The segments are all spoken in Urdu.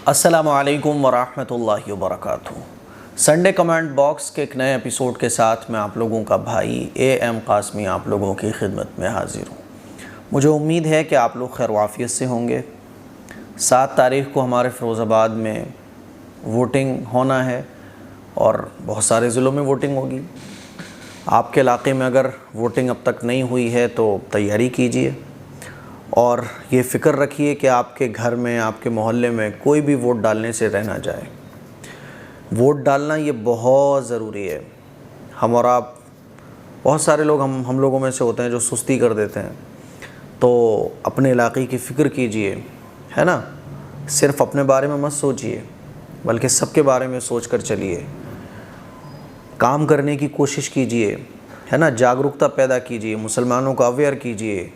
السلام علیکم ورحمۃ اللہ وبرکاتہ۔ سنڈے کمنٹ باکس کے ایک نئے ایپیسوڈ کے ساتھ میں آپ لوگوں کا بھائی اے قاسمی آپ لوگوں کی خدمت میں حاضر ہوں۔ مجھے امید ہے کہ آپ لوگ خیر و عافیت سے ہوں گے۔ 7 تاریخ کو ہمارے فیروز آباد میں ووٹنگ ہونا ہے اور بہت سارے ضلعوں میں ووٹنگ ہوگی۔ آپ کے علاقے میں اگر ووٹنگ اب تک نہیں ہوئی ہے تو تیاری کیجیے اور یہ فکر رکھیے کہ آپ کے گھر میں، آپ کے محلے میں کوئی بھی ووٹ ڈالنے سے رہ نہ جائے۔ ووٹ ڈالنا یہ بہت ضروری ہے۔ ہم اور آپ بہت سارے لوگ ہم لوگوں میں سے ہوتے ہیں جو سستی کر دیتے ہیں، تو اپنے علاقے کی فکر کیجئے، ہے نا۔ صرف اپنے بارے میں مت سوچئے بلکہ سب کے بارے میں سوچ کر چلیے۔ کام کرنے کی کوشش کیجئے، ہے نا، جاگرکتا پیدا کیجئے، مسلمانوں کو اویئر کیجئے۔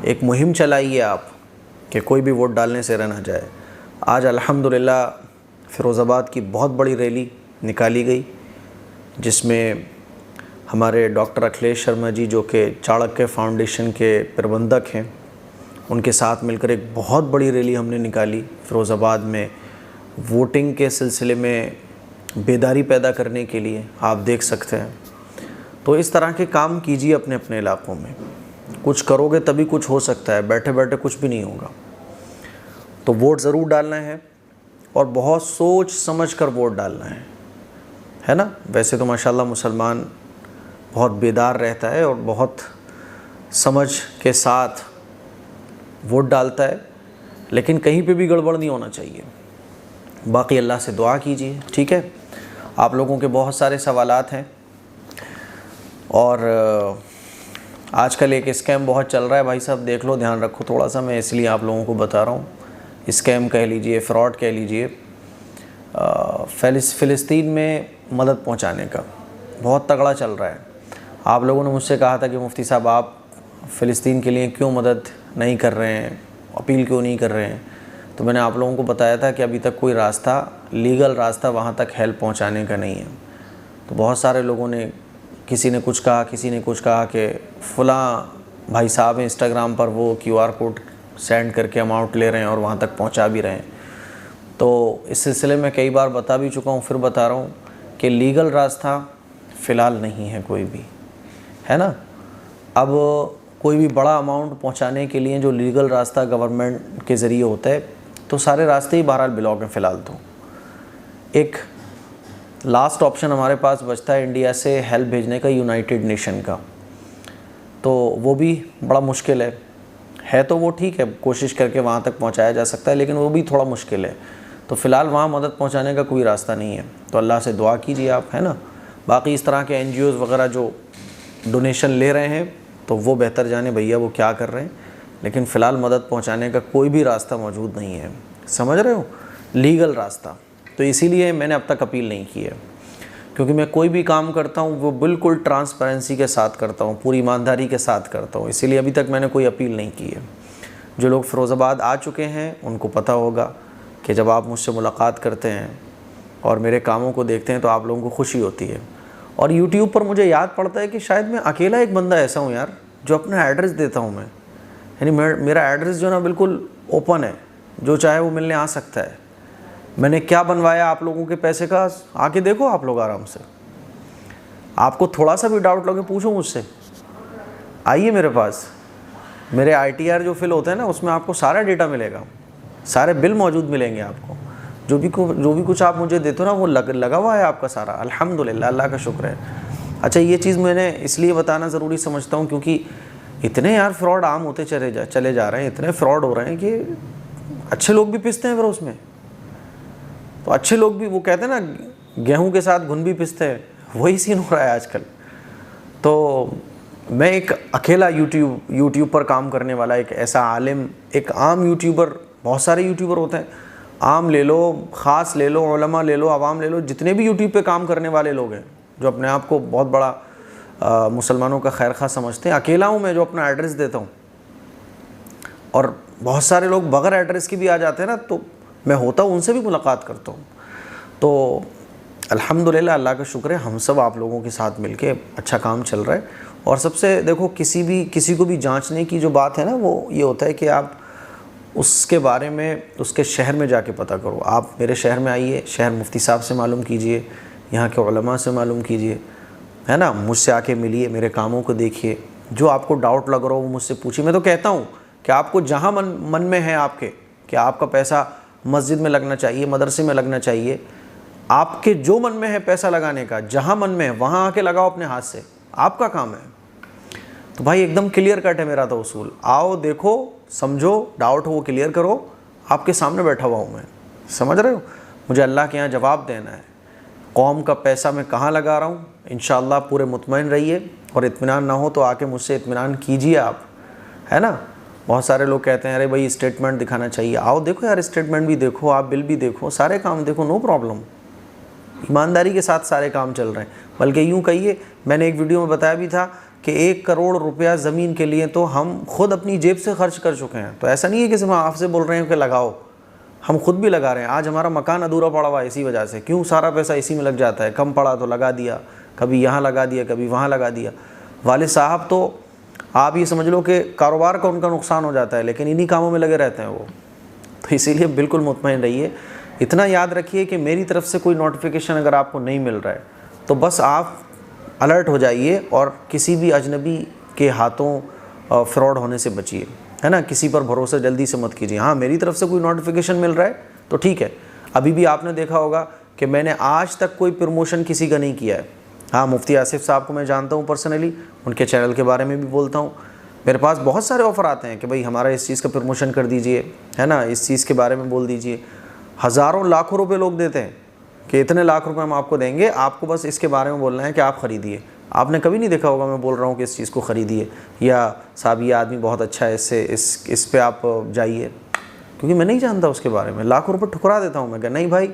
ایک مہم چلائیے آپ کہ کوئی بھی ووٹ ڈالنے سے رہ نہ جائے۔ آج الحمدللہ فیروز آباد کی بہت بڑی ریلی نکالی گئی، جس میں ہمارے ڈاکٹر اکھلیش شرما جی جو کہ چاڑکیہ فاؤنڈیشن کے پربندھک ہیں، ان کے ساتھ مل کر ایک بہت بڑی ریلی ہم نے نکالی فیروز آباد میں ووٹنگ کے سلسلے میں بیداری پیدا کرنے کے لیے۔ آپ دیکھ سکتے ہیں، تو اس طرح کے کام کیجیے اپنے اپنے علاقوں میں۔ کچھ کرو گے تبھی کچھ ہو سکتا ہے، بیٹھے بیٹھے کچھ بھی نہیں ہوگا۔ تو ووٹ ضرور ڈالنا ہے اور بہت سوچ سمجھ کر ووٹ ڈالنا ہے نا۔ ویسے تو ماشاءاللہ مسلمان بہت بیدار رہتا ہے اور بہت سمجھ کے ساتھ ووٹ ڈالتا ہے، لیکن کہیں پہ بھی گڑبڑ نہیں ہونا چاہیے۔ باقی اللہ سے دعا کیجیے، ٹھیک ہے۔ آپ لوگوں کے بہت سارے سوالات ہیں اور آج کل ایک اسکیم بہت چل رہا ہے بھائی صاحب، دیکھ لو، دھیان رکھو تھوڑا سا، میں اس لیے آپ لوگوں کو بتا رہا ہوں۔ اسکیم کہہ لیجئے، فراڈ کہہ لیجئے۔ فلسطین میں مدد پہنچانے کا بہت تگڑا چل رہا ہے۔ آپ لوگوں نے مجھ سے کہا تھا کہ مفتی صاحب آپ فلسطین کے لیے کیوں مدد نہیں کر رہے ہیں، اپیل کیوں نہیں کر رہے ہیں، تو میں نے آپ لوگوں کو بتایا تھا کہ ابھی تک کوئی راستہ، لیگل راستہ وہاں تک ہیلپ پہنچانے کا نہیں ہے۔ تو بہت سارے لوگوں نے، کسی نے کچھ کہا، کسی نے کچھ کہا کہ فلاں بھائی صاحب انسٹاگرام پر وہ QR کوڈ سینڈ کر کے اماؤنٹ لے رہے ہیں اور وہاں تک پہنچا بھی رہے ہیں۔ تو اس سلسلے میں کئی بار بتا بھی چکا ہوں، پھر بتا رہا ہوں کہ لیگل راستہ فی الحال نہیں ہے کوئی بھی، ہے نا۔ اب کوئی بھی بڑا اماؤنٹ پہنچانے کے لیے جو لیگل راستہ گورنمنٹ کے ذریعے ہوتا ہے، تو سارے راستے ہی بہرحال بلاک ہیں فی الحال۔ تو ایک لاسٹ آپشن ہمارے پاس بچتا ہے انڈیا سے ہیلپ بھیجنے کا، یونائٹڈ نیشن کا، تو وہ بھی بڑا مشکل ہے تو وہ ٹھیک ہے، کوشش کر کے وہاں تک پہنچایا جا سکتا ہے، لیکن وہ بھی تھوڑا مشکل ہے۔ تو فی الحال وہاں مدد پہنچانے کا کوئی راستہ نہیں ہے، تو اللہ سے دعا کیجیے آپ، ہے نا۔ باقی اس طرح کے NGOs وغیرہ جو ڈونیشن لے رہے ہیں تو وہ بہتر جانے بھیا وہ کیا کر رہے ہیں، لیکن فی الحال مدد پہنچانے کا کوئی بھی راستہ موجود نہیں ہے، سمجھ رہے ہو، لیگل راستہ۔ تو اسی لیے میں نے اب تک اپیل نہیں کی ہے، کیونکہ میں کوئی بھی کام کرتا ہوں وہ بالکل ٹرانسپیرنسی کے ساتھ کرتا ہوں، پوری ایمانداری کے ساتھ کرتا ہوں، اسی لیے ابھی تک میں نے کوئی اپیل نہیں کی ہے۔ جو لوگ فیروز آباد آ چکے ہیں ان کو پتہ ہوگا کہ جب آپ مجھ سے ملاقات کرتے ہیں اور میرے کاموں کو دیکھتے ہیں تو آپ لوگوں کو خوشی ہوتی ہے۔ اور YouTube پر مجھے یاد پڑتا ہے کہ شاید میں اکیلا ایک بندہ ایسا ہوں یار جو اپنا ایڈریس دیتا ہوں میں، یعنی میرا ایڈریس جو ہے نا بالکل اوپن ہے، جو چاہے وہ ملنے آ سکتا ہے۔ میں نے کیا بنوایا آپ لوگوں کے پیسے کا، آ کے دیکھو آپ لوگ آرام سے۔ آپ کو تھوڑا سا بھی ڈاؤٹ لگے پوچھو مجھ سے، آئیے میرے پاس۔ میرے ITR جو فل ہوتے ہیں نا اس میں آپ کو سارا ڈیٹا ملے گا، سارے بل موجود ملیں گے آپ کو، جو بھی کچھ آپ مجھے دیتے ہو نا وہ لگا ہوا ہے آپ کا سارا، الحمدللہ، اللہ کا شکر ہے۔ اچھا، یہ چیز میں نے اس لیے بتانا ضروری سمجھتا ہوں کیونکہ اتنے یار فراڈ عام ہوتے چلے جا رہے ہیں، اتنے فراڈ ہو رہے ہیں کہ اچھے لوگ بھی پستے ہیں پھر اس میں۔ تو اچھے لوگ بھی، وہ کہتے ہیں نا گیہوں کے ساتھ گھن بھی پستے ہیں، وہی سین ہو رہا ہے آج کل۔ تو میں ایک اکیلا یوٹیوب پر کام کرنے والا ایک ایسا عالم، ایک عام یوٹیوبر، بہت سارے یوٹیوبر ہوتے ہیں، عام لے لو، خاص لے لو، علماء لے لو، عوام لے لو، جتنے بھی یوٹیوب پہ کام کرنے والے لوگ ہیں جو اپنے آپ کو بہت بڑا مسلمانوں کا خیر خواہ سمجھتے ہیں، اکیلا ہوں میں جو اپنا ایڈریس دیتا ہوں۔ اور بہت سارے لوگ بغیر ایڈریس کے بھی آ جاتے ہیں نا، تو میں ہوتا ہوں ان سے بھی ملاقات کرتا ہوں۔ تو الحمدللہ، اللہ کا شکر ہے، ہم سب آپ لوگوں کے ساتھ مل کے اچھا کام چل رہا ہے۔ اور سب سے دیکھو، کسی کو بھی جانچنے کی جو بات ہے نا وہ یہ ہوتا ہے کہ آپ اس کے بارے میں اس کے شہر میں جا کے پتہ کرو. آپ میرے شہر میں آئیے, شہر مفتی صاحب سے معلوم کیجئے, یہاں کے علماء سے معلوم کیجئے, ہے نا, مجھ سے آ کے ملیے, میرے کاموں کو دیکھیے, جو آپ کو ڈاؤٹ لگ رہا ہو وہ مجھ سے پوچھیے. میں تو کہتا ہوں کہ آپ کو جہاں من میں ہے آپ کے کہ آپ کا پیسہ مسجد میں لگنا چاہیے, مدرسے میں لگنا چاہیے, آپ کے جو من میں ہے پیسہ لگانے کا, جہاں من میں ہے وہاں آ کے لگاؤ اپنے ہاتھ سے, آپ کا کام ہے. تو بھائی ایک دم کلیئر کٹ ہے میرا تو اصول. آؤ دیکھو سمجھو, ڈاؤٹ ہو وہ کلیئر کرو, آپ کے سامنے بیٹھا ہوا ہوں میں, سمجھ رہے ہو. مجھے اللہ کے یہاں جواب دینا ہے, قوم کا پیسہ میں کہاں لگا رہا ہوں. انشاءاللہ پورے مطمئن رہیے, اور اطمینان نہ ہو تو آ کے مجھ سے اطمینان کیجیے آپ, ہے نا. بہت سارے لوگ کہتے ہیں ارے بھائی اسٹیٹمنٹ دکھانا چاہیے. آؤ دیکھو یار, اسٹیٹمنٹ بھی دیکھو, آپ بل بھی دیکھو, سارے کام دیکھو, نو پرابلم. ایمانداری کے ساتھ سارے کام چل رہے ہیں. بلکہ یوں کہیے, میں نے ایک ویڈیو میں بتایا بھی تھا کہ 1 کروڑ روپیہ زمین کے لیے تو ہم خود اپنی جیب سے خرچ کر چکے ہیں. تو ایسا نہیں ہے کہ صرف آپ سے بول رہے ہیں کہ لگاؤ, ہم خود بھی لگا رہے ہیں. آج ہمارا مکان ادھورا پڑا ہوا ہے اسی وجہ سے. کیوں؟ سارا پیسہ اسی میں لگ جاتا ہے, کم پڑا تو لگا دیا, کبھی یہاں لگا دیا, کبھی وہاں لگا دیا. والد صاحب تو آپ یہ سمجھ لو کہ کاروبار کا ان کا نقصان ہو جاتا ہے, لیکن انہی کاموں میں لگے رہتے ہیں وہ. تو اسی لیے بالکل مطمئن رہیے. اتنا یاد رکھیے کہ میری طرف سے کوئی نوٹیفیکیشن اگر آپ کو نہیں مل رہا ہے تو بس آپ الرٹ ہو جائیے, اور کسی بھی اجنبی کے ہاتھوں فراڈ ہونے سے بچیے, ہے نا. کسی پر بھروسہ جلدی سے مت کیجیے. ہاں میری طرف سے کوئی نوٹیفیکیشن مل رہا ہے تو ٹھیک ہے. ابھی بھی آپ نے دیکھا ہوگا کہ میں نے آج تک کوئی پروموشن کسی کا نہیں کیا ہے. ہاں مفتی آصف صاحب کو میں جانتا ہوں پرسنلی, ان کے چینل کے بارے میں بھی بولتا ہوں. میرے پاس بہت سارے آفر آتے ہیں کہ بھائی ہمارا اس چیز کا پروموشن کر دیجئے, ہے نا, اس چیز کے بارے میں بول دیجئے. ہزاروں لاکھوں روپے لوگ دیتے ہیں کہ اتنے لاکھ روپے ہم آپ کو دیں گے, آپ کو بس اس کے بارے میں بولنا ہے کہ آپ خریدیے. آپ نے کبھی نہیں دیکھا ہوگا میں بول رہا ہوں کہ اس چیز کو خریدیے, یا صاحب یہ آدمی بہت اچھا ہے, اس پہ آپ جائیے, کیونکہ میں نہیں جانتا اس کے بارے میں. لاکھوں روپے ٹھکرا دیتا ہوں میں کہ نہیں بھائی,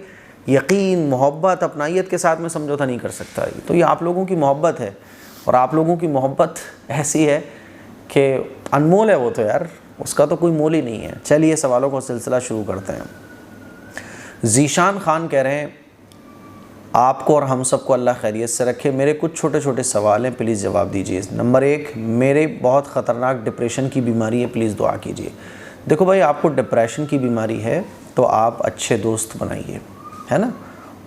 یقین, محبت, اپنائیت کے ساتھ میں سمجھوتا نہیں کر سکتا. تو یہ آپ لوگوں کی محبت ہے, اور آپ لوگوں کی محبت ایسی ہے کہ انمول ہے وہ تو یار, اس کا تو کوئی مول ہی نہیں ہے. چلیے سوالوں کا سلسلہ شروع کرتے ہیں. ذیشان خان کہہ رہے ہیں آپ کو اور ہم سب کو اللہ خیریت سے رکھے. میرے کچھ چھوٹے چھوٹے سوال ہیں, پلیز جواب دیجیے. نمبر 1, میرے بہت خطرناک ڈپریشن کی بیماری ہے, پلیز دعا کیجیے. دیکھو بھائی, آپ کو ڈپریشن کی بیماری ہے تو آپ اچھے دوست بنائیے, ہے نا,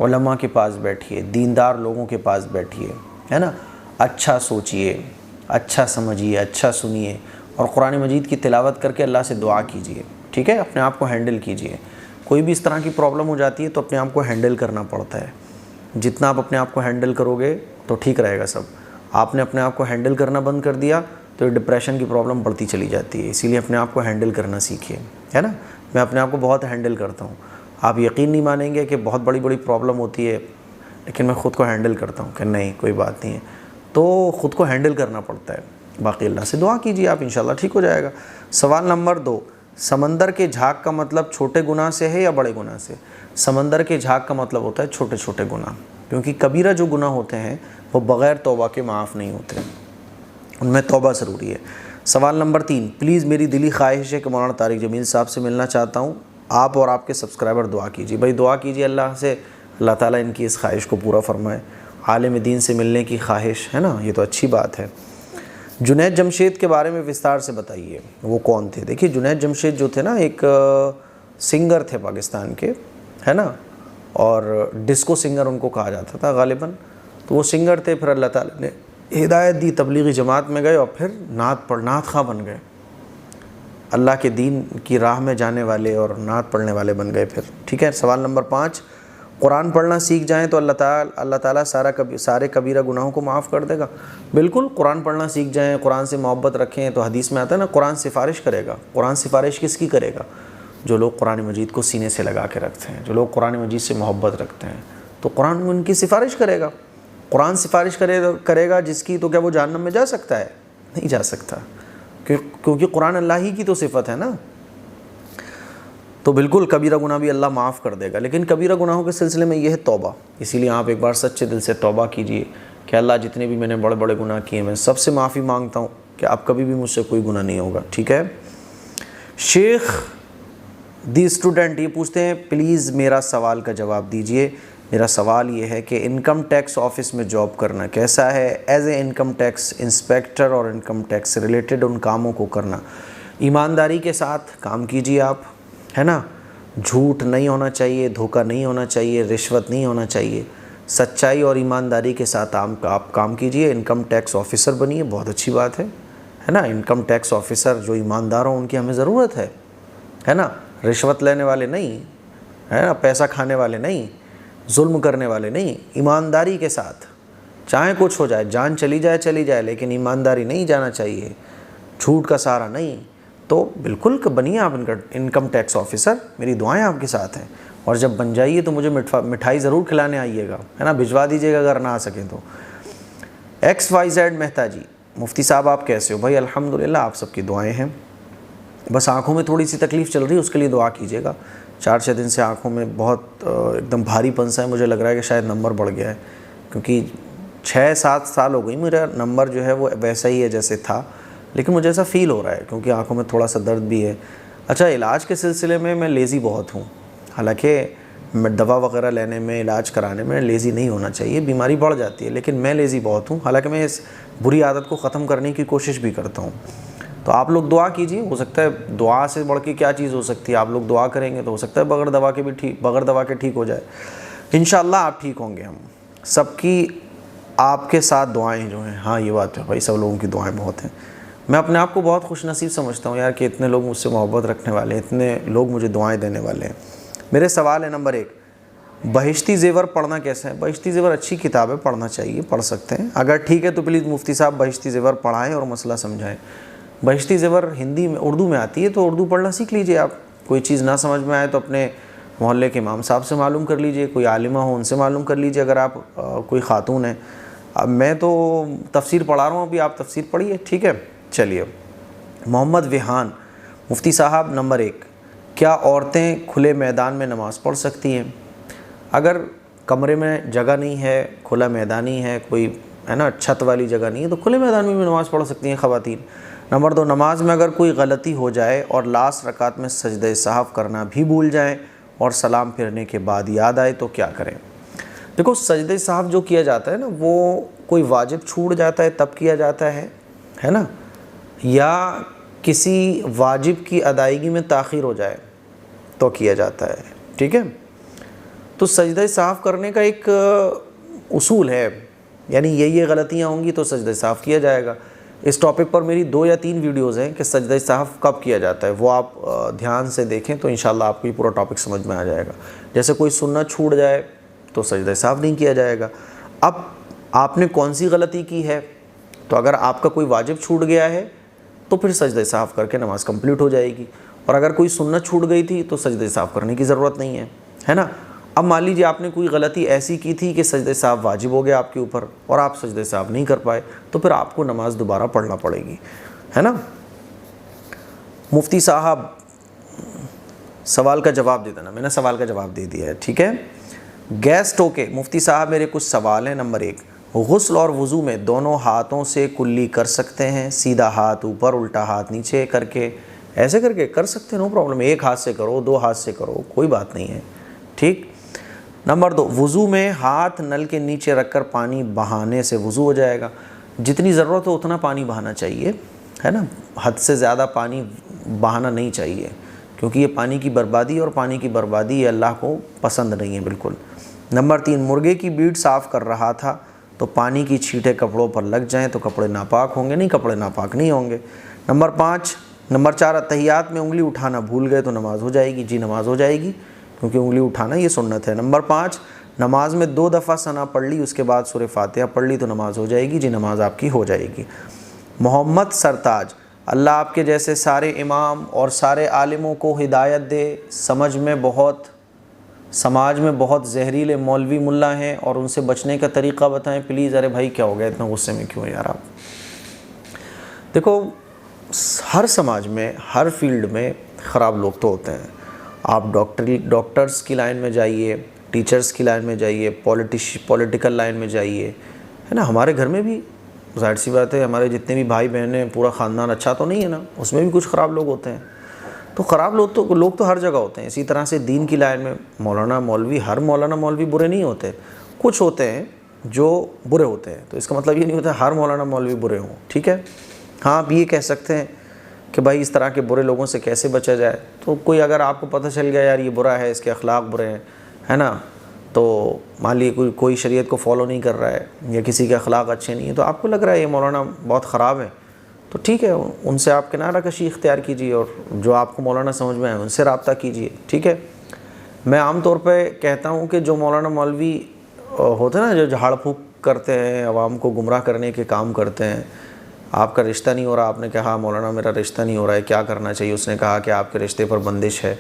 علماء کے پاس بیٹھیے, دیندار لوگوں کے پاس بیٹھیے, ہے نا, اچھا سوچئے, اچھا سمجھیے, اچھا سنیے, اور قرآن مجید کی تلاوت کر کے اللہ سے دعا کیجیے. ٹھیک ہے, اپنے آپ کو ہینڈل کیجیے. کوئی بھی اس طرح کی پرابلم ہو جاتی ہے تو اپنے آپ کو ہینڈل کرنا پڑتا ہے. جتنا آپ اپنے آپ کو ہینڈل کرو گے تو ٹھیک رہے گا سب. آپ نے اپنے آپ کو ہینڈل کرنا بند کر دیا تو یہ ڈپریشن کی پرابلم بڑھتی چلی جاتی ہے. اسی لیے اپنے آپ کو ہینڈل کرنا سیکھیے, ہے نا. میں اپنے آپ کو بہت ہینڈل کرتا ہوں. آپ یقین نہیں مانیں گے کہ بہت بڑی بڑی پرابلم ہوتی ہے لیکن میں خود کو ہینڈل کرتا ہوں کہ نہیں کوئی بات نہیں ہے. تو خود کو ہینڈل کرنا پڑتا ہے. باقی اللہ سے دعا کیجیے, آپ انشاءاللہ ٹھیک ہو جائے گا. سوال نمبر 2, سمندر کے جھاگ کا مطلب چھوٹے گناہ سے ہے یا بڑے گناہ سے؟ سمندر کے جھاگ کا مطلب ہوتا ہے چھوٹے چھوٹے گناہ, کیونکہ کبیرہ جو گناہ ہوتے ہیں وہ بغیر توبہ کے معاف نہیں ہوتے, ان میں توبہ ضروری ہے. سوال نمبر 3, پلیز میری دلی خواہش ہے کہ مولانا طارق جمیل صاحب سے ملنا چاہتا ہوں. آپ اور آپ کے سبسکرائبر دعا کیجیے. بھائی دعا کیجیے اللہ سے, اللہ تعالیٰ ان کی اس خواہش کو پورا فرمائے. عالم دین سے ملنے کی خواہش ہے نا, یہ تو اچھی بات ہے. جنید جمشید کے بارے میں وستار سے بتائیے, وہ کون تھے؟ دیکھیے جنید جمشید جو تھے نا, ایک سنگر تھے پاکستان کے, ہے نا, اور ڈسکو سنگر ان کو کہا جاتا تھا غالباً. تو وہ سنگر تھے, پھر اللہ تعالیٰ نے ہدایت دی, تبلیغی جماعت میں گئے اور پھر نعت خواں بن گئے. اللہ کے دین کی راہ میں جانے والے اور نعت پڑھنے والے بن گئے پھر. ٹھیک ہے. سوال نمبر 5, قرآن پڑھنا سیکھ جائیں تو اللہ تعالیٰ سارے کبیرہ گناہوں کو معاف کر دے گا. بالکل, قرآن پڑھنا سیکھ جائیں, قرآن سے محبت رکھیں, تو حدیث میں آتا ہے نا قرآن سفارش کرے گا. قرآن سفارش کس کی کرے گا؟ جو لوگ قرآن مجید کو سینے سے لگا کے رکھتے ہیں, جو لوگ قرآن مجید سے محبت رکھتے ہیں, تو قرآن ان کی سفارش کرے گا. قرآن سفارش کرے گا جس کی, تو کیا وہ جہنم میں جا سکتا ہے؟ نہیں جا سکتا, کیونکہ قرآن اللہ ہی کی تو صفت ہے نا. تو بالکل کبیرہ گناہ بھی اللہ معاف کر دے گا, لیکن کبیرہ گناہوں کے سلسلے میں یہ ہے توبہ. اسی لیے آپ ایک بار سچے دل سے توبہ کیجئے کہ اللہ جتنے بھی میں نے بڑے بڑے گناہ کیے میں سب سے معافی مانگتا ہوں کہ اب کبھی بھی مجھ سے کوئی گناہ نہیں ہوگا. ٹھیک ہے. شیخ دی اسٹوڈنٹ یہ پوچھتے ہیں, پلیز میرا سوال کا جواب دیجئے. میرا سوال یہ ہے کہ انکم ٹیکس آفس میں جاب کرنا کیسا ہے؟ As a income tax inspector اور انکم ٹیکس ریلیٹڈ ان کاموں کو کرنا. ایمانداری کے ساتھ کام کیجیے آپ، ہے نا، جھوٹ نہیں ہونا چاہیے، دھوکہ نہیں ہونا چاہیے، رشوت نہیں ہونا چاہیے، سچائی اور ایمانداری کے ساتھ آپ کام کیجیے۔ انکم ٹیکس آفیسر بنیے، بہت اچھی بات ہے نا، انکم ٹیکس آفیسر جو ایماندار ہوں ان کی ہمیں ضرورت ہے نا، رشوت لینے والے نہیں، ہے نا، پیسہ کھانے والے نہیں، ظلم کرنے والے نہیں، ایمانداری کے ساتھ چاہے کچھ ہو جائے، جان چلی جائے لیکن ایمانداری نہیں جانا چاہیے، جھوٹ کا سہارا نہیں۔ تو بالکل بنیے آپ انکم ٹیکس آفیسر، میری دعائیں آپ کے ساتھ ہیں، اور جب بن جائیے تو مجھے مٹھائی ضرور کھلانے آئیے گا، ہے نا، بھجوا دیجیے گا اگر نہ آ سکیں تو۔ XYZ مہتا جی، مفتی صاحب آپ کیسے ہو؟ بھائی الحمدللہ، آپ سب کی دعائیں ہیں، بس آنکھوں میں تھوڑی سی تکلیف چل رہی ہے، اس کے لیے دعا کیجیے گا۔ 4-6 دن سے آنکھوں میں بہت ایک دم بھاری پن سا ہے، مجھے لگ رہا ہے کہ شاید نمبر بڑھ گیا ہے، کیونکہ 6-7 سال ہو گئی میرا نمبر جو ہے وہ ویسا ہی ہے جیسے تھا، لیکن مجھے ایسا فیل ہو رہا ہے کیونکہ آنکھوں میں تھوڑا سا درد بھی ہے۔ اچھا، علاج کے سلسلے میں میں لیزی بہت ہوں، حالانکہ میں دوا وغیرہ لینے میں، علاج کرانے میں لیزی نہیں ہونا چاہیے، بیماری بڑھ جاتی ہے، لیکن میں لیزی بہت ہوں، حالانکہ میں اس بری عادت کو ختم کرنے کی کوشش بھی کرتا ہوں۔ تو آپ لوگ دعا کیجیے، ہو سکتا ہے دعا سے بڑھ کے کیا چیز ہو سکتی ہے، آپ لوگ دعا کریں گے تو ہو سکتا ہے بغیر دوا کے ٹھیک ہو جائے۔ انشاءاللہ آپ ٹھیک ہوں گے، ہم سب کی آپ کے ساتھ دعائیں جو ہیں، ہاں یہ بات ہے بھائی، سب لوگوں کی دعائیں بہت ہیں۔ میں اپنے آپ کو بہت خوش نصیب سمجھتا ہوں یار کہ اتنے لوگ مجھ سے محبت رکھنے والے ہیں، اتنے لوگ مجھے دعائیں دینے والے ہیں۔ میرے سوال ہے نمبر 1، بہشتی زیور پڑھنا کیسے ہے؟ بہشتی زیور اچھی کتاب ہے، پڑھنا چاہیے، پڑھ سکتے ہیں، اگر ٹھیک ہے تو پلیز مفتی صاحب بہشتی زیور پڑھائیں اور مسئلہ سمجھائیں۔ بہشتی زیور ہندی میں، اردو میں آتی ہے، تو اردو پڑھنا سیکھ لیجئے آپ، کوئی چیز نہ سمجھ میں آئے تو اپنے محلے کے امام صاحب سے معلوم کر لیجئے، کوئی عالمہ ہو ان سے معلوم کر لیجئے، اگر آپ کوئی خاتون ہیں۔ اب میں تو تفسیر پڑھا رہا ہوں، ابھی آپ تفسیر پڑھیے، ٹھیک ہے؟ چلیے۔ محمد ویحان، مفتی صاحب نمبر 1، کیا عورتیں کھلے میدان میں نماز پڑھ سکتی ہیں؟ اگر کمرے میں جگہ نہیں ہے، کھلا میدان ہی ہے، کوئی ہے نا چھت والی جگہ نہیں ہے، تو کھلے میدان میں بھی نماز پڑھ سکتی ہیں خواتین۔ نمبر 2، نماز میں اگر کوئی غلطی ہو جائے اور لاسٹ رکعت میں سجدہ سہو کرنا بھی بھول جائیں اور سلام پھرنے کے بعد یاد آئے تو کیا کریں؟ دیکھو، سجدہ سہو جو کیا جاتا ہے نا، وہ کوئی واجب چھوٹ جاتا ہے تب کیا جاتا ہے نا، یا کسی واجب کی ادائیگی میں تاخیر ہو جائے تو کیا جاتا ہے، ٹھیک ہے؟ تو سجدہ سہو کرنے کا ایک اصول ہے، یعنی یہ غلطیاں ہوں گی تو سجدہ سہو کیا جائے گا۔ اس ٹاپک پر میری 2 یا 3 ویڈیوز ہیں کہ سجدہ سہو کب کیا جاتا ہے، وہ آپ دھیان سے دیکھیں تو انشاءاللہ آپ کو یہ پورا ٹاپک سمجھ میں آ جائے گا۔ جیسے کوئی سنت چھوٹ جائے تو سجدہ سہو نہیں کیا جائے گا۔ اب آپ نے کون سی غلطی کی ہے، تو اگر آپ کا کوئی واجب چھوٹ گیا ہے تو پھر سجدہ سہو کر کے نماز کمپلیٹ ہو جائے گی، اور اگر کوئی سنت چھوٹ گئی تھی تو سجدہ سہو کرنے کی ضرورت نہیں ہے نا۔ اب مان لیجیے آپ نے کوئی غلطی ایسی کی تھی کہ سجدہ سہو واجب ہو گیا آپ کے اوپر اور آپ سجدہ سہو نہیں کر پائے، تو پھر آپ کو نماز دوبارہ پڑھنا پڑے گی، ہے نا۔ مفتی صاحب سوال کا جواب دے دینا، میں نے سوال کا جواب دے دیا ہے، ٹھیک ہے۔ گیس ٹوکے، مفتی صاحب میرے کچھ سوال ہیں۔ نمبر 1، غسل اور وضو میں دونوں ہاتھوں سے کلی کر سکتے ہیں؟ سیدھا ہاتھ اوپر، الٹا ہاتھ نیچے کر کے، ایسے کر کے کر سکتے ہیں، نو پرابلم، ایک ہاتھ سے کرو، 2 ہاتھ سے کرو، کوئی بات نہیں ہے، ٹھیک۔ نمبر 2، وضو میں ہاتھ نل کے نیچے رکھ کر پانی بہانے سے وضو ہو جائے گا؟ جتنی ضرورت ہو اتنا پانی بہانا چاہیے، ہے نا، حد سے زیادہ پانی بہانا نہیں چاہیے، کیونکہ یہ پانی کی بربادی، اور پانی کی بربادی یہ اللہ کو پسند نہیں ہے بالکل۔ نمبر 3، مرغے کی بیٹ صاف کر رہا تھا تو پانی کی چھینٹیں کپڑوں پر لگ جائیں تو کپڑے ناپاک ہوں گے؟ نہیں، کپڑے ناپاک نہیں ہوں گے۔ نمبر 4، اتحیات میں انگلی اٹھانا بھول گئے تو نماز ہو جائے گی؟ جی نماز ہو جائے گی، کیونکہ انگلی اٹھانا یہ سنت ہے۔ نمبر 5، نماز میں 2 دفعہ ثنا پڑھ لی، اس کے بعد سورہ فاتحہ پڑھ لی تو نماز ہو جائے گی؟ جی نماز آپ کی ہو جائے گی۔ محمد سرتاج، اللہ آپ کے جیسے سارے امام اور سارے عالموں کو ہدایت دے، سماج میں بہت زہریلے مولوی ملا ہیں اور ان سے بچنے کا طریقہ بتائیں پلیز۔ ارے بھائی کیا ہو گیا، اتنا غصے میں کیوں یار آپ؟ دیکھو، ہر سماج میں، ہر فیلڈ میں خراب لوگ تو ہوتے ہیں۔ آپ ڈاکٹرز کی لائن میں جائیے، ٹیچرز کی لائن میں جائیے، پولیٹیکل لائن میں جائیے، ہے نا۔ ہمارے گھر میں بھی ظاہر سی بات ہے، ہمارے جتنے بھی بھائی بہن ہیں، پورا خاندان اچھا تو نہیں ہے نا، اس میں بھی کچھ خراب لوگ ہوتے ہیں۔ تو خراب لوگ تو ہر جگہ ہوتے ہیں۔ اسی طرح سے دین کی لائن میں ہر مولانا مولوی برے نہیں ہوتے، کچھ ہوتے ہیں جو برے ہوتے ہیں، تو اس کا مطلب یہ نہیں ہوتا ہر مولانا مولوی برے ہوں، ٹھیک ہے۔ ہاں، آپ یہ کہہ سکتے ہیں کہ بھائی اس طرح کے برے لوگوں سے کیسے بچا جائے. تو کوئی اگر آپ کو پتہ چل گیا یار یہ برا ہے, اس کے اخلاق برے ہیں, ہے نا, تو مان لیے کوئی شریعت کو فالو نہیں کر رہا ہے یا کسی کے اخلاق اچھے نہیں ہیں, تو آپ کو لگ رہا ہے یہ مولانا بہت خراب ہے, تو ٹھیک ہے, ان سے آپ کنارہ کشی اختیار کیجیے اور جو آپ کو مولانا سمجھ میں آئے ان سے رابطہ کیجیے. ٹھیک ہے. میں عام طور پہ کہتا ہوں کہ جو مولانا مولوی ہوتے ہیں نا, جو جھاڑ پھونک کرتے ہیں, عوام کو گمراہ کرنے کے کام کرتے ہیں, آپ کا رشتہ نہیں ہو رہا, آپ نے کہا مولانا میرا رشتہ نہیں ہو رہا ہے, کیا کرنا چاہیے؟ اس نے کہا کہ آپ کے رشتے پر بندش ہے.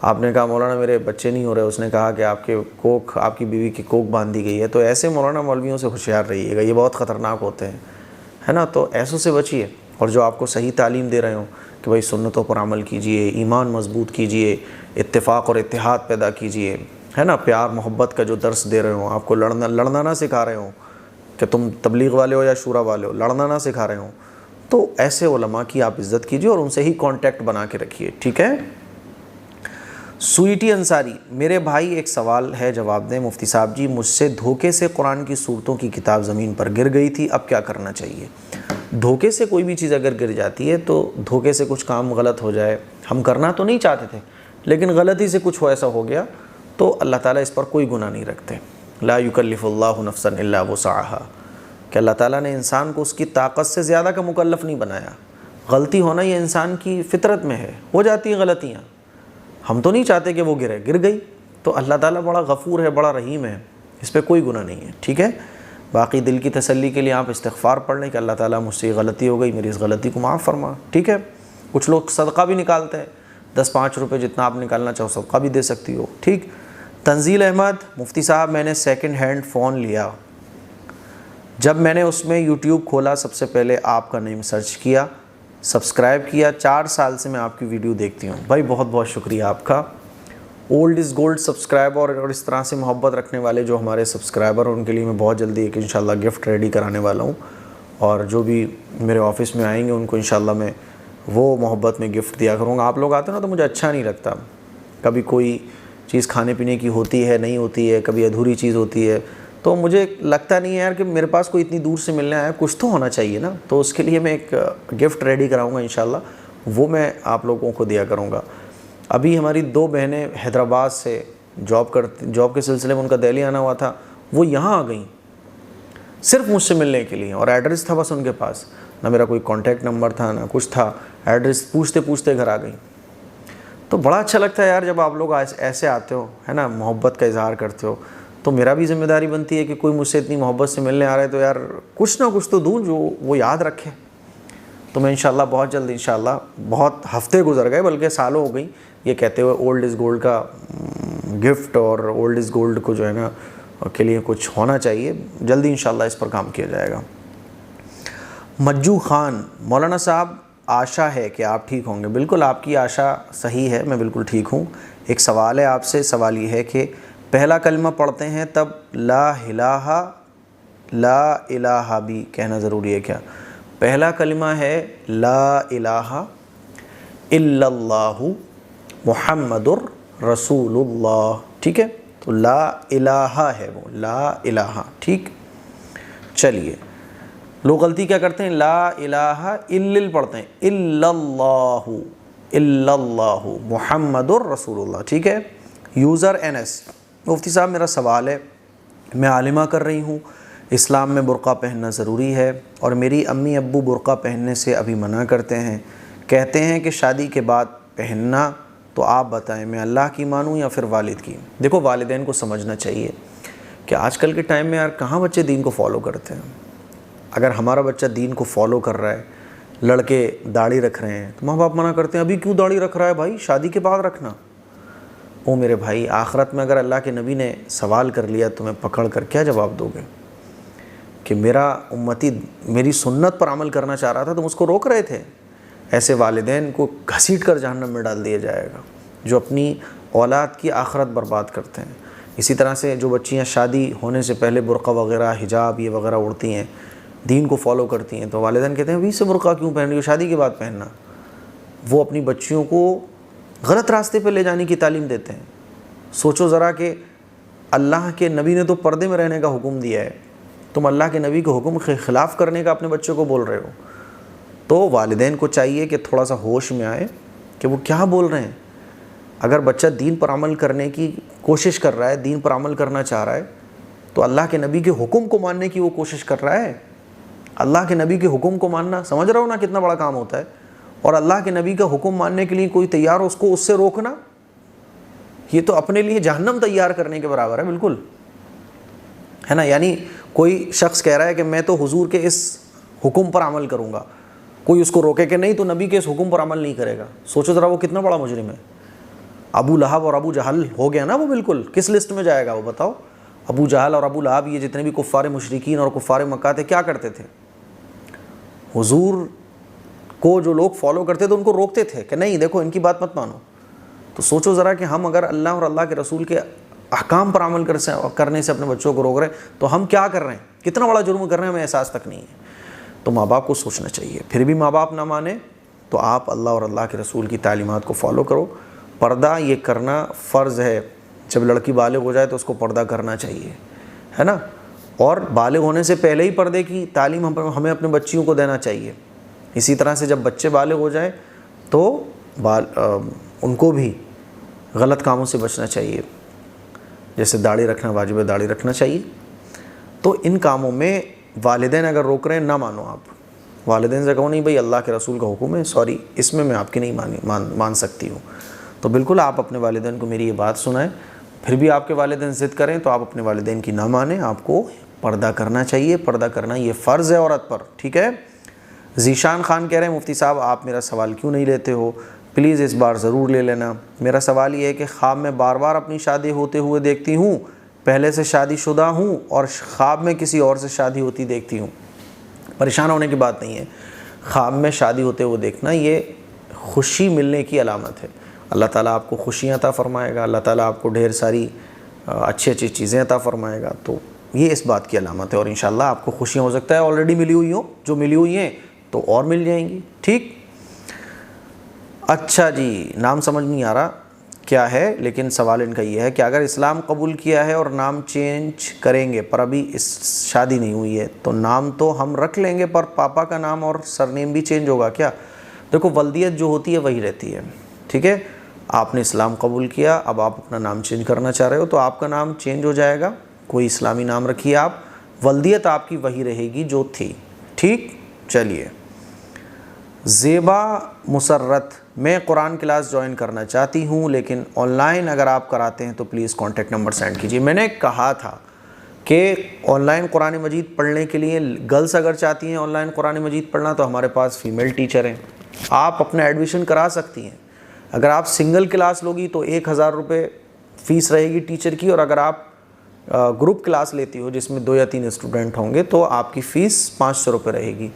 آپ نے کہا مولانا میرے بچے نہیں ہو رہے, اس نے کہا کہ آپ کی بیوی کی کوکھ باندھ دی گئی ہے. تو ایسے مولانا مولویوں سے ہوشیار رہیے گا, یہ بہت خطرناک ہوتے ہیں, ہے نا. تو ایسوں سے بچیے, اور جو آپ کو صحیح تعلیم دے رہے ہوں کہ بھائی سنتوں پر عمل کیجئے, ایمان مضبوط کیجئے, اتفاق اور اتحاد پیدا کیجئے, ہے نا, پیار محبت کا جو درس دے رہے ہوں, آپ کو لڑنا نہ سکھا رہے ہوں کہ تم تبلیغ والے ہو یا شورا والے ہو, لڑنا نہ سکھا رہے ہوں, تو ایسے علماء کی آپ عزت کیجئے اور ان سے ہی کانٹیکٹ بنا کے رکھیے. ٹھیک ہے. سویٹی انصاری, میرے بھائی ایک سوال ہے جواب دیں. مفتی صاحب جی, مجھ سے دھوکے سے قرآن کی صورتوں کی کتاب زمین پر گر گئی تھی, اب کیا کرنا چاہیے؟ دھوکے سے کوئی بھی چیز اگر گر جاتی ہے تو دھوکے سے کچھ کام غلط ہو جائے, ہم کرنا تو نہیں چاہتے تھے لیکن غلطی سے کچھ ایسا ہو گیا, تو اللہ تعالیٰ اس پر کوئی گناہ نہیں رکھتے. لا یکلف اللہ نفسا الا وسعها, کہ اللہ تعالیٰ نے انسان کو اس کی طاقت سے زیادہ کا مکلف نہیں بنایا. غلطی ہونا یہ انسان کی فطرت میں ہے, ہو جاتی ہیں غلطیاں, ہم تو نہیں چاہتے کہ وہ گر گئی, تو اللہ تعالیٰ بڑا غفور ہے, بڑا رحیم ہے, اس پہ کوئی گناہ نہیں ہے. ٹھیک ہے. باقی دل کی تسلی کے لیے آپ استغفار پڑھ لیں کہ اللہ تعالیٰ مجھ سے یہ غلطی ہو گئی, میری اس غلطی کو معاف فرما. ٹھیک ہے. کچھ لوگ صدقہ بھی نکالتے ہیں, 10-5 روپے جتنا آپ نکالنا چاہو صدقہ بھی دے سکتی ہو. ٹھیک. تنزیل احمد, مفتی صاحب میں نے سیکنڈ ہینڈ فون لیا, جب میں نے اس میں یوٹیوب کھولا سب سے پہلے آپ کا نیم سرچ کیا, سبسکرائب کیا, 4 سال سے میں آپ کی ویڈیو دیکھتی ہوں. بھائی بہت بہت شکریہ آپ کا. اولڈ از گولڈ سبسکرائبر اور اس طرح سے محبت رکھنے والے جو ہمارے سبسکرائبر ہیں ان کے لیے میں بہت جلدی ایک انشاءاللہ گفٹ ریڈی کرانے والا ہوں, اور جو بھی میرے آفس میں آئیں گے ان کو انشاءاللہ میں وہ محبت میں گفٹ دیا کروں گا. آپ لوگ آتے ہیں نا تو مجھے اچھا نہیں لگتا, کبھی کوئی چیز کھانے پینے کی ہوتی ہے نہیں ہوتی ہے, کبھی ادھوری چیز ہوتی ہے, تو مجھے لگتا نہیں ہے یار کہ میرے پاس کوئی اتنی دور سے ملنے آیا, کچھ تو ہونا چاہیے نا. تو اس کے لیے میں ایک گفٹ ریڈی کراؤں گا انشاءاللہ, وہ میں آپ لوگوں کو دیا کروں گا. ابھی ہماری 2 بہنیں حیدرآباد سے جاب کے سلسلے میں ان کا دہلی آنا ہوا تھا, وہ یہاں آ گئیں صرف مجھ سے ملنے کے لیے, اور ایڈریس تھا بس ان کے پاس, نہ میرا کوئی کانٹیکٹ نمبر تھا نہ کچھ تھا, ایڈریس پوچھتے پوچھتے گھر آ گئیں. تو بڑا اچھا لگتا ہے یار جب آپ لوگ ایسے آتے ہو, ہے نا, محبت کا اظہار کرتے ہو. تو میرا بھی ذمہ داری بنتی ہے کہ کوئی مجھ سے اتنی محبت سے ملنے آ رہا ہے تو یار کچھ نہ کچھ تو دوں جو وہ یاد رکھے. تو میں انشاءاللہ بہت جلد انشاءاللہ, بہت ہفتے گزر گئے بلکہ سالوں ہو گئی یہ کہتے ہوئے اولڈ از گولڈ کا گفٹ اور اولڈ از گولڈ کو جو ہے نا کے لیے کچھ ہونا چاہیے, جلدی انشاءاللہ اس پر کام کیا جائے گا. مجو خان, مولانا صاحب آشا ہے کہ آپ ٹھیک ہوں گے. بالکل آپ کی آشا صحیح ہے, میں بالکل ٹھیک ہوں. ایک سوال ہے آپ سے, سوال یہ ہے کہ پہلا کلمہ پڑھتے ہیں تب لا الہ بھی کہنا ضروری ہے کیا؟ پہلا کلمہ ہے لا الہ الا اللہ محمد رسول اللہ. ٹھیک ہے, تو لا الہ ہے وہ, لا الہ. ٹھیک. چلیے, لوگ غلطی کیا کرتے ہیں, لا الہ الا پڑھتے ہیں, الا اللہ محمد رسول اللہ. ٹھیک ہے. یوزر NS, مفتی صاحب میرا سوال ہے, میں عالمہ کر رہی ہوں, اسلام میں برقع پہننا ضروری ہے اور میری امی ابو برقع پہننے سے ابھی منع کرتے ہیں, کہتے ہیں کہ شادی کے بعد پہننا, تو آپ بتائیں میں اللہ کی مانوں یا پھر والد کی؟ دیکھو والدین کو سمجھنا چاہیے کہ آج کل کے ٹائم میں یار کہاں بچے دین کو فالو کرتے ہیں. اگر ہمارا بچہ دین کو فالو کر رہا ہے, لڑکے داڑھی رکھ رہے ہیں, تو ماں باپ منع کرتے ہیں ابھی کیوں داڑھی رکھ رہا ہے بھائی, شادی کے بعد رکھنا. او میرے بھائی, آخرت میں اگر اللہ کے نبی نے سوال کر لیا تمہیں پکڑ کر, کیا جواب دو گے کہ میرا امتی میری سنت پر عمل کرنا چاہ رہا تھا تم اس کو روک رہے تھے؟ ایسے والدین کو گھسیٹ کر جہنم میں ڈال دیا جائے گا جو اپنی اولاد کی آخرت برباد کرتے ہیں. اسی طرح سے جو بچیاں شادی ہونے سے پہلے برقع وغیرہ, حجاب یہ وغیرہ اڑتی ہیں, دین کو فالو کرتی ہیں, تو والدین کہتے ہیں ابھی سے برقع کیوں پہن رہی ہو, شادی کے بعد پہننا. وہ اپنی بچیوں کو غلط راستے پہ لے جانے کی تعلیم دیتے ہیں. سوچو ذرا کہ اللہ کے نبی نے تو پردے میں رہنے کا حکم دیا ہے, تم اللہ کے نبی کے حکم کے خلاف کرنے کا اپنے بچوں کو بول رہے ہو. تو والدین کو چاہیے کہ تھوڑا سا ہوش میں آئے کہ وہ کیا بول رہے ہیں. اگر بچہ دین پر عمل کرنے کی کوشش کر رہا ہے, دین پر عمل کرنا چاہ رہا ہے, تو اللہ کے نبی کے حکم کو ماننے کی وہ کوشش کر رہا ہے. اللہ کے نبی کے حکم کو ماننا, سمجھ رہا ہو نا کتنا بڑا کام ہوتا ہے. اور اللہ کے نبی کا حکم ماننے کے لیے کوئی تیار ہو, اس کو اس سے روکنا, یہ تو اپنے لیے جہنم تیار کرنے کے برابر ہے بالکل, ہے نا. یعنی کوئی شخص کہہ رہا ہے کہ میں تو حضور کے اس حکم پر عمل کروں گا, کوئی اس کو روکے کہ نہیں تو نبی کے اس حکم پر عمل نہیں کرے گا. سوچو ذرا وہ کتنا بڑا مجرم ہے. ابو لہب اور ابو جہل ہو گیا نا وہ, بالکل کس لسٹ میں جائے گا وہ بتاؤ. ابو جہل اور ابو لہب یہ جتنے بھی کفار مشرکین اور کفار مکہ تھے, کیا کرتے تھے؟ حضور کو جو لوگ فالو کرتے تھے ان کو روکتے تھے کہ نہیں دیکھو ان کی بات مت مانو. تو سوچو ذرا کہ ہم اگر اللہ اور اللہ کے رسول کے احکام پر عمل کرنے سے اپنے بچوں کو روک رہے ہیں تو ہم کیا کر رہے ہیں, کتنا بڑا جرم کر رہے ہیں, ہمیں احساس تک نہیں ہے. تو ماں باپ کو سوچنا چاہیے. پھر بھی ماں باپ نہ مانے تو آپ اللہ اور اللہ کے رسول کی تعلیمات کو فالو کرو. پردہ یہ کرنا فرض ہے. جب لڑکی بالغ ہو جائے تو اس کو پردہ کرنا چاہیے, ہے نا. اور بالغ ہونے سے پہلے ہی پردے کی تعلیم ہمیں اپنے بچیوں کو دینا چاہیے. اسی طرح سے جب بچے بالغ ہو جائیں تو ان کو بھی غلط کاموں سے بچنا چاہیے. جیسے داڑھی رکھنا واجب ہے, داڑھی رکھنا چاہیے. تو ان کاموں میں والدین اگر روک رہے ہیں نہ مانو. آپ والدین سے کہو نہیں بھائی اللہ کے رسول کا حکم ہے, سوری اس میں آپ کی نہیں مان سکتی ہوں. تو بالکل آپ اپنے والدین کو میری یہ بات سنائیں. پھر بھی آپ کے والدین ضد کریں تو آپ اپنے والدین کی نہ مانیں. آپ کو پردہ کرنا چاہیے. پردہ کرنا یہ فرض ہے عورت پر, ٹھیک ہے. ذیشان خان کہہ رہے ہیں مفتی صاحب آپ میرا سوال کیوں نہیں لیتے ہو, پلیز اس بار ضرور لے لینا. میرا سوال یہ ہے کہ خواب میں بار بار اپنی شادی ہوتے ہوئے دیکھتی ہوں. پہلے سے شادی شدہ ہوں اور خواب میں کسی اور سے شادی ہوتی دیکھتی ہوں. پریشان ہونے کی بات نہیں ہے. خواب میں شادی ہوتے ہوئے دیکھنا یہ خوشی ملنے کی علامت ہے. اللہ تعالیٰ آپ کو خوشیاں عطا فرمائے گا. اللہ تعالیٰ آپ کو ڈھیر ساری اچھی اچھی چیزیں عطا فرمائے گا. تو یہ اس بات کی علامت ہے. اور انشاءاللہ آپ کو خوشیاں ہو سکتا ہے آلریڈی ملی ہوئی ہوں, جو ملی ہوئی ہیں تو اور مل جائیں گی. ٹھیک. اچھا جی, نام سمجھ نہیں آ رہا کیا ہے, لیکن سوال ان کا یہ ہے کہ اگر اسلام قبول کیا ہے اور نام چینج کریں گے پر ابھی شادی نہیں ہوئی ہے تو نام تو ہم رکھ لیں گے پر پاپا کا نام اور سرنیم بھی چینج ہوگا کیا؟ دیکھو ولدیت جو ہوتی ہے وہی رہتی ہے, ٹھیک ہے. آپ نے اسلام قبول کیا, اب آپ اپنا نام چینج کرنا چاہ رہے ہو تو آپ کا نام چینج ہو جائے گا. کوئی اسلامی نام رکھیے آپ, ولدیت آپ کی وہی رہے گی جو تھی. ٹھیک. چلیے. زیبا مسرت, میں قرآن کلاس جوائن کرنا چاہتی ہوں لیکن آن لائن اگر آپ کراتے ہیں تو پلیز کانٹیکٹ نمبر سینڈ کیجیے. میں نے کہا تھا کہ آن لائن قرآن مجید پڑھنے کے لیے گرلس اگر چاہتی ہیں آن لائن قرآن مجید پڑھنا تو ہمارے پاس فیمیل ٹیچر ہیں, آپ اپنا ایڈمیشن کرا سکتی ہیں. اگر آپ سنگل کلاس لوگی تو 1000 روپے فیس رہے گی ٹیچر کی, اور اگر آپ گروپ کلاس لیتی ہو جس میں 2 یا 3 اسٹوڈنٹ ہوں گے تو آپ کی فیس 500 روپے رہے گی.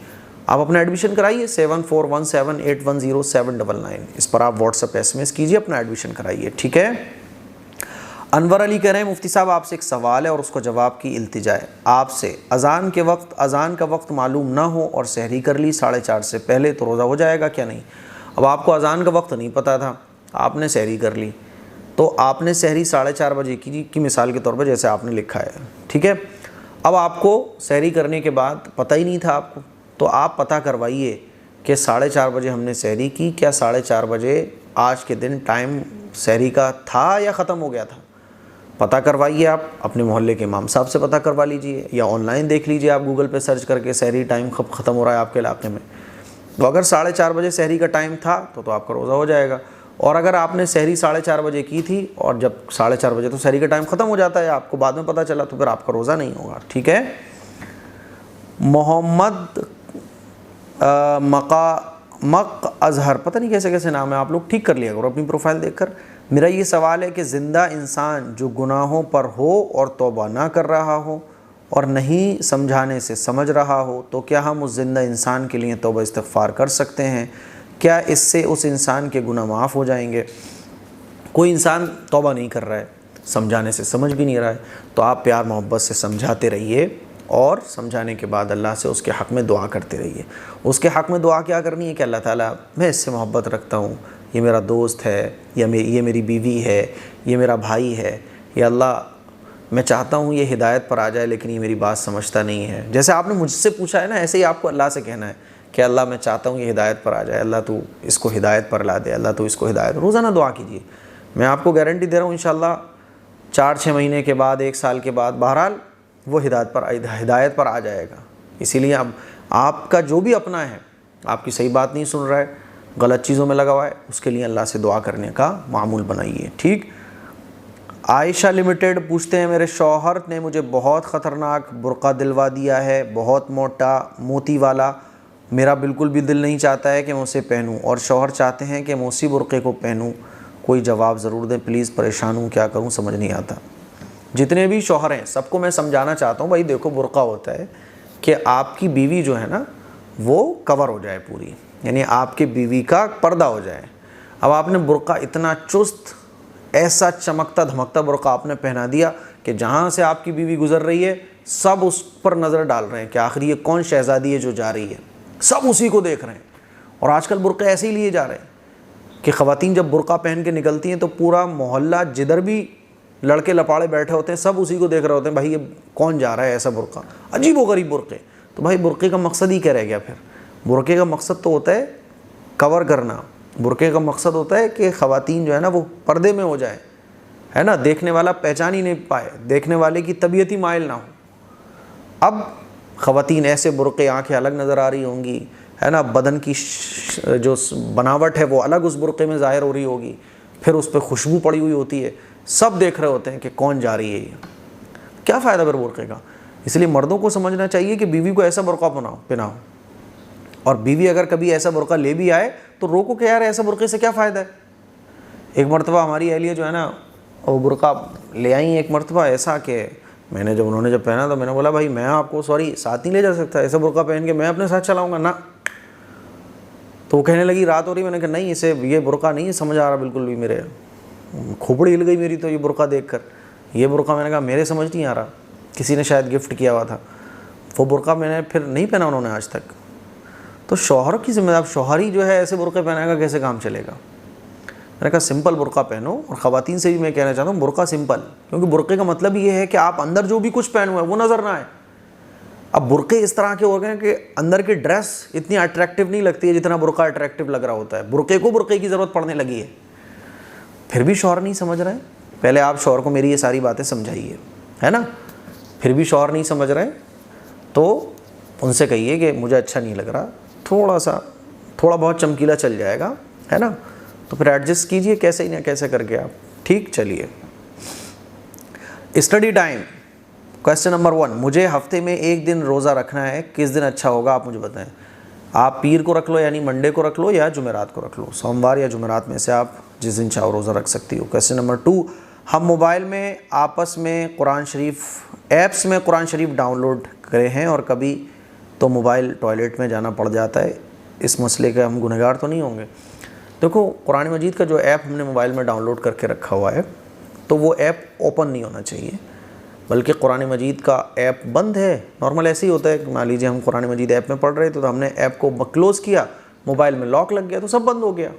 آپ اپنا ایڈمیشن کرائیے. 7417810799 اس پر آپ واٹس ایپ SMS کیجیے, اپنا ایڈمیشن کرائیے. ٹھیک ہے. انور علی کہہ رہے ہیں مفتی صاحب آپ سے ایک سوال ہے اور اس کو جواب کی التجا ہے. آپ سے اذان کا وقت معلوم نہ ہو اور سحری کر لی 4:30 سے پہلے تو روزہ ہو جائے گا کیا؟ نہیں. اب آپ کو اذان کا وقت نہیں پتہ تھا, آپ نے سحری کر لی تو آپ نے سحری 4:30 بجے کی مثال کے طور پر جیسے آپ نے لکھا ہے. ٹھیک ہے. اب آپ کو سحری کرنے کے بعد پتہ ہی نہیں تھا آپ کو, تو آپ پتہ کروائیے کہ 4:30 بجے ہم نے سحری کی, کیا 4:30 بجے آج کے دن ٹائم سحری کا تھا یا ختم ہو گیا تھا؟ پتہ کروائیے. آپ اپنے محلے کے امام صاحب سے پتہ کروا لیجئے یا آن لائن دیکھ لیجئے, آپ گوگل پہ سرچ کر کے سحری ٹائم کب ختم ہو رہا ہے آپ کے علاقے میں. تو اگر 4:30 بجے سحری کا ٹائم تھا تو آپ کا روزہ ہو جائے گا. اور اگر آپ نے سحری 4:30 بجے کی تھی اور جب 4:30 بجے تو سحری کا ٹائم ختم ہو جاتا ہے, آپ کو بعد میں پتہ چلا, تو پھر آپ کا روزہ نہیں ہوگا. ٹھیک ہے. محمد مق اظہر, پتہ نہیں کیسے نام ہے, آپ لوگ ٹھیک کر لیا کرو اپنی پروفائل دیکھ کر. میرا یہ سوال ہے کہ زندہ انسان جو گناہوں پر ہو اور توبہ نہ کر رہا ہو اور نہیں سمجھانے سے سمجھ رہا ہو تو کیا ہم اس زندہ انسان کے لیے توبہ استغفار کر سکتے ہیں؟ کیا اس سے اس انسان کے گناہ معاف ہو جائیں گے؟ کوئی انسان توبہ نہیں کر رہا ہے, سمجھانے سے سمجھ بھی نہیں رہا ہے, تو آپ پیار محبت سے سمجھاتے رہیے اور سمجھانے کے بعد اللہ سے اس کے حق میں دعا کرتے رہیے. اس کے حق میں دعا کیا کرنی ہے کہ اللہ تعالیٰ میں اس سے محبت رکھتا ہوں, یہ میرا دوست ہے, یا یہ میری بیوی ہے, یہ میرا بھائی ہے, یا اللہ میں چاہتا ہوں یہ ہدایت پر آ جائے لیکن یہ میری بات سمجھتا نہیں ہے. جیسے آپ نے مجھ سے پوچھا ہے نا, ایسے ہی آپ کو اللہ سے کہنا ہے کہ اللہ میں چاہتا ہوں یہ ہدایت پر آ جائے، اللہ تو اس کو ہدایت پر لا دے، اللہ تو اس کو ہدایت، روزانہ دعا کیجیے. میں آپ کو گارنٹی دے رہا ہوں انشاءاللہ 4-6 مہینے کے بعد، 1 سال کے بعد بہرحال وہ ہدایت پر آ جائے گا. اسی لیے اب آپ کا جو بھی اپنا ہے، آپ کی صحیح بات نہیں سن رہا ہے، غلط چیزوں میں لگا ہوا ہے، اس کے لیے اللہ سے دعا کرنے کا معمول بنائیے. ٹھیک. عائشہ لمیٹڈ پوچھتے ہیں میرے شوہر نے مجھے بہت خطرناک برقع دلوا دیا ہے، بہت موٹا موتی والا، میرا بالکل بھی دل نہیں چاہتا ہے کہ میں اسے پہنوں، اور شوہر چاہتے ہیں کہ میں اسی برقعے کو پہنوں. کوئی جواب ضرور دیں پلیز، پریشان ہوں، کیا کروں سمجھ نہیں آتا. جتنے بھی شوہر ہیں سب کو میں سمجھانا چاہتا ہوں بھائی دیکھو، برقع ہوتا ہے کہ آپ کی بیوی جو ہے نا وہ کور ہو جائے پوری، یعنی آپ کی بیوی کا پردہ ہو جائے. اب آپ نے برقع اتنا چست، ایسا چمکتا دھمکتا برقع آپ نے پہنا دیا کہ جہاں سے آپ کی بیوی گزر رہی ہے سب اس پر نظر ڈال رہے ہیں کہ آخر یہ کون شہزادی ہے جو جا رہی ہے، سب اسی کو دیکھ رہے ہیں. اور آج کل برقعے ایسے ہی لیے جا رہے ہیں کہ خواتین جب برقع پہن کے نکلتی ہیں تو پورا محلہ جدھر بھی لڑکے لپاڑے بیٹھے ہوتے ہیں سب اسی کو دیکھ رہے ہوتے ہیں، بھائی یہ کون جا رہا ہے ایسا برقع، عجیب و غریب برقعے. تو بھائی برقعے کا مقصد ہی کیا رہ گیا پھر؟ برقعے کا مقصد تو ہوتا ہے کور کرنا، برقعے کا مقصد ہوتا ہے کہ خواتین جو ہے نا وہ پردے میں ہو جائے، ہے نا، دیکھنے والا پہچان ہی نہیں پائے، دیکھنے والے کی طبیعت ہی مائل نہ ہو. اب خواتین ایسے برقعے، آنکھیں الگ نظر آ رہی ہوں گی، ہے نا، بدن کی جو بناوٹ ہے وہ الگ اس برقعے میں ظاہر ہو رہی ہوگی، پھر اس پہ خوشبو پڑی ہوئی ہوتی ہے، سب دیکھ رہے ہوتے ہیں کہ کون جا رہی ہے یہ. کیا فائدہ پھر برقعے کا؟ اس لیے مردوں کو سمجھنا چاہیے کہ بیوی کو ایسا برقع پہناؤ، اور بیوی اگر کبھی ایسا برقع لے بھی آئے تو روکو کہ یار ایسا برقعے سے کیا فائدہ ہے. ایک مرتبہ ہماری اہلیہ جو ہے نا وہ برقع لے آئیں، ایک مرتبہ ایسا کہ انہوں نے جب پہنا تو میں نے بولا بھائی میں آپ کو ساتھ نہیں لے جا سکتا، ایسا برقع پہن کے میں اپنے ساتھ چلاؤں گا نا. تو وہ کہنے لگی رات ہو رہی، میں نے کہا نہیں اسے یہ برقع نہیں سمجھ آ رہا بالکل بھی، میرے کھوپڑی ہل گئی میری تو یہ برقع دیکھ کر. یہ برقع میں نے کہا میرے سمجھ نہیں آ رہا، کسی نے شاید گفٹ کیا ہوا تھا. وہ برقع میں نے پھر نہیں پہنا انہوں نے آج تک. تو شوہر کی ذمہ داری، شوہر ہی جو ہے ایسے برقعے پہنائے گا کیسے کام چلے گا؟ میں نے کہا سمپل برقع پہنو. اور خواتین سے بھی میں کہنا چاہتا ہوں برقع سمپل، کیونکہ برقعے کا مطلب یہ ہے کہ آپ اندر جو بھی کچھ پہنے ہوئے ہیں وہ نظر نہ آئے. اب برقعے اس طرح کے ہو گئے ہیں کہ اندر کی ڈریس اتنی اٹریکٹیو نہیں لگتی ہے جتنا برقع اٹریکٹیو لگ رہا ہوتا ہے. برقعے کو برقعے کی ضرورت پڑنے لگی ہے. پھر بھی شوہر نہیں سمجھ رہے. پہلے آپ شوہر کو میری یہ ساری باتیں سمجھائیے، ہے نا. پھر بھی شوہر نہیں سمجھ رہے تو ان سے کہیے کہ مجھے اچھا نہیں لگ رہا، تھوڑا بہت چمکیلا چل جائے گا، ہے نا. تو پھر ایڈجسٹ کیجئے کیسے ہی نہ کیسے کر کے آپ. ٹھیک. چلیے اسٹڈی ٹائم. کویسچن نمبر 1، مجھے ہفتے میں 1 دن روزہ رکھنا ہے، کس دن اچھا ہوگا آپ مجھے بتائیں. آپ پیر کو رکھ لو یعنی منڈے کو رکھ لو، یا جمعرات کو رکھ لو، سوموار یا جمعرات میں سے آپ جس دن چاہو روزہ رکھ سکتی ہو. کویسچن نمبر 2، ہم موبائل میں آپس میں قرآن شریف ایپس میں قرآن شریف ڈاؤن لوڈ کرے ہیں اور کبھی تو موبائل ٹوائلٹ میں جانا پڑ جاتا ہے، اس مسئلے کے ہم گنہگار تو نہیں ہوں گے؟ دیکھو قرآن مجید کا جو ایپ ہم نے موبائل میں ڈاؤن لوڈ کر کے رکھا ہوا ہے تو وہ ایپ اوپن نہیں ہونا چاہیے، بلکہ قرآن مجید کا ایپ بند ہے. نارمل ایسے ہی ہوتا ہے کہ مان لیجیے ہم قرآن مجید ایپ میں پڑھ رہے تھے تو ہم نے ایپ کو کلوز کیا، موبائل میں لاک لگ گیا تو سب بند ہو گیا.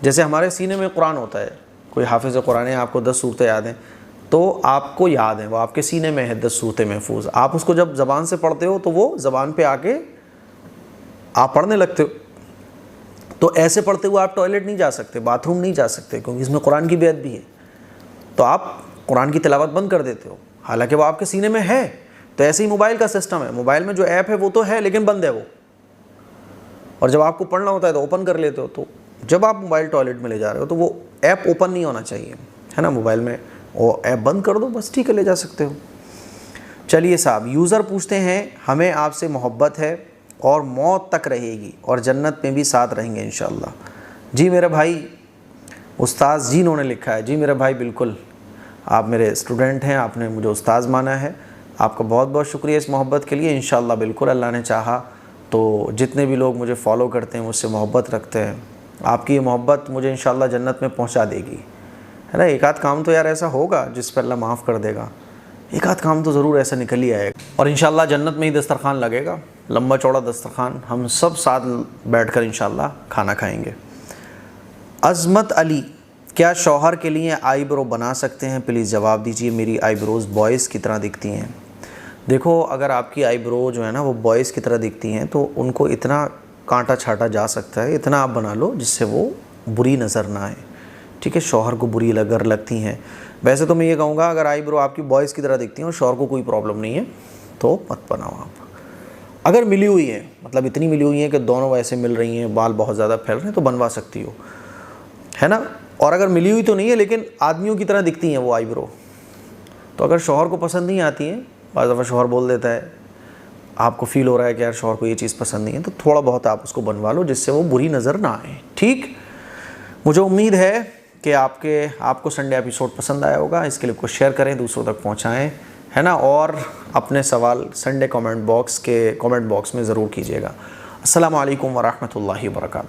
جیسے ہمارے سینے میں قرآن ہوتا ہے، کوئی حافظ قرآن ہے، آپ کو 10 صورتیں یاد ہیں تو آپ کو یاد ہیں، وہ آپ کے سینے میں ہے 10 صورتیں محفوظ. آپ اس کو جب زبان سے پڑھتے ہو تو وہ زبان پہ آ کے آپ پڑھنے لگتے ہو. تو ایسے پڑھتے ہوئے آپ ٹوائلٹ نہیں جا سکتے، باتھ روم نہیں جا سکتے، کیونکہ اس میں قرآن کی بیعت بھی ہے. تو آپ قرآن کی تلاوت بند کر دیتے ہو حالانکہ وہ آپ کے سینے میں ہے. تو ایسے ہی موبائل کا سسٹم ہے، موبائل میں جو ایپ ہے وہ تو ہے لیکن بند ہے وہ، اور جب آپ کو پڑھنا ہوتا ہے تو اوپن کر لیتے ہو. تو جب آپ موبائل ٹوائلٹ میں لے جا رہے ہو تو وہ ایپ اوپن نہیں ہونا چاہیے، ہے نا. موبائل میں وہ ایپ بند کر دو بس، ٹھیک ہے، لے جا سکتے ہو. چلیے صاحب، یوزر پوچھتے ہیں ہمیں آپ سے محبت ہے اور موت تک رہے گی اور جنت میں بھی ساتھ رہیں گے انشاءاللہ. جی میرے بھائی استاذ جی انہوں نے لکھا ہے. جی میرے بھائی بالکل، آپ میرے اسٹوڈنٹ ہیں، آپ نے مجھے استاذ مانا ہے، آپ کا بہت بہت شکریہ اس محبت کے لیے. انشاءاللہ بالکل اللہ نے چاہا تو جتنے بھی لوگ مجھے فالو کرتے ہیں، مجھ سے محبت رکھتے ہیں، آپ کی یہ محبت مجھے انشاءاللہ جنت میں پہنچا دے گی، ہے نا. ایک آدھ کام تو یار ایسا ہوگا جس پر اللہ معاف کر دے گا، ایک آدھ کام تو ضرور ایسا نکل ہی آئے گا، اور انشاءاللہ جنت میں ہی دسترخوان لگے گا، لمبا چوڑا دسترخوان، ہم سب ساتھ بیٹھ کر انشاءاللہ کھانا کھائیں گے. عظمت علی، کیا شوہر کے لیے آئی برو بنا سکتے ہیں؟ پلیز جواب دیجیے، میری آئی بروز بوائز کی طرح دکھتی ہیں. دیکھو اگر آپ کی آئی برو جو ہے نا وہ بوائز کی طرح دکھتی ہیں تو ان کو اتنا کانٹا چھاٹا جا سکتا ہے، اتنا آپ بنا لو جس سے وہ بری نظر نہ آئے، ٹھیک ہے. شوہر کو بری اگر لگتی ہیں، ویسے تو میں یہ کہوں گا اگر آئی برو آپ کی بوائز کی طرح دکھتی ہیں اور شوہر کو کوئی پرابلم نہیں ہے تو مت بناؤ آپ. اگر ملی ہوئی ہے، مطلب اتنی ملی ہوئی ہیں کہ دونوں ویسے مل رہی ہیں، بال بہت زیادہ پھیل رہے ہیں، تو بنوا سکتی ہو، ہے نا. اور اگر ملی ہوئی تو نہیں ہے لیکن آدمیوں کی طرح دکھتی ہیں وہ آئی برو، تو اگر شوہر کو پسند نہیں آتی ہیں، بعض دفعہ شوہر بول دیتا ہے، آپ کو فیل ہو رہا ہے کہ یار شوہر کو یہ چیز پسند نہیں ہے، تو تھوڑا بہت آپ اس کو بنوا لو جس سے وہ بری نظر نہ آئے. ٹھیک. مجھے امید ہے کہ آپ کو سنڈے ایپیسوڈ پسند آیا ہوگا. اس کلپ کو شیئر کریں، دوسروں تک پہنچائیں، ہے نا. اور اپنے سوال سنڈے کامنٹ باکس میں ضرور کیجیے گا. السلام علیکم ورحمۃ اللہ وبرکاتہ.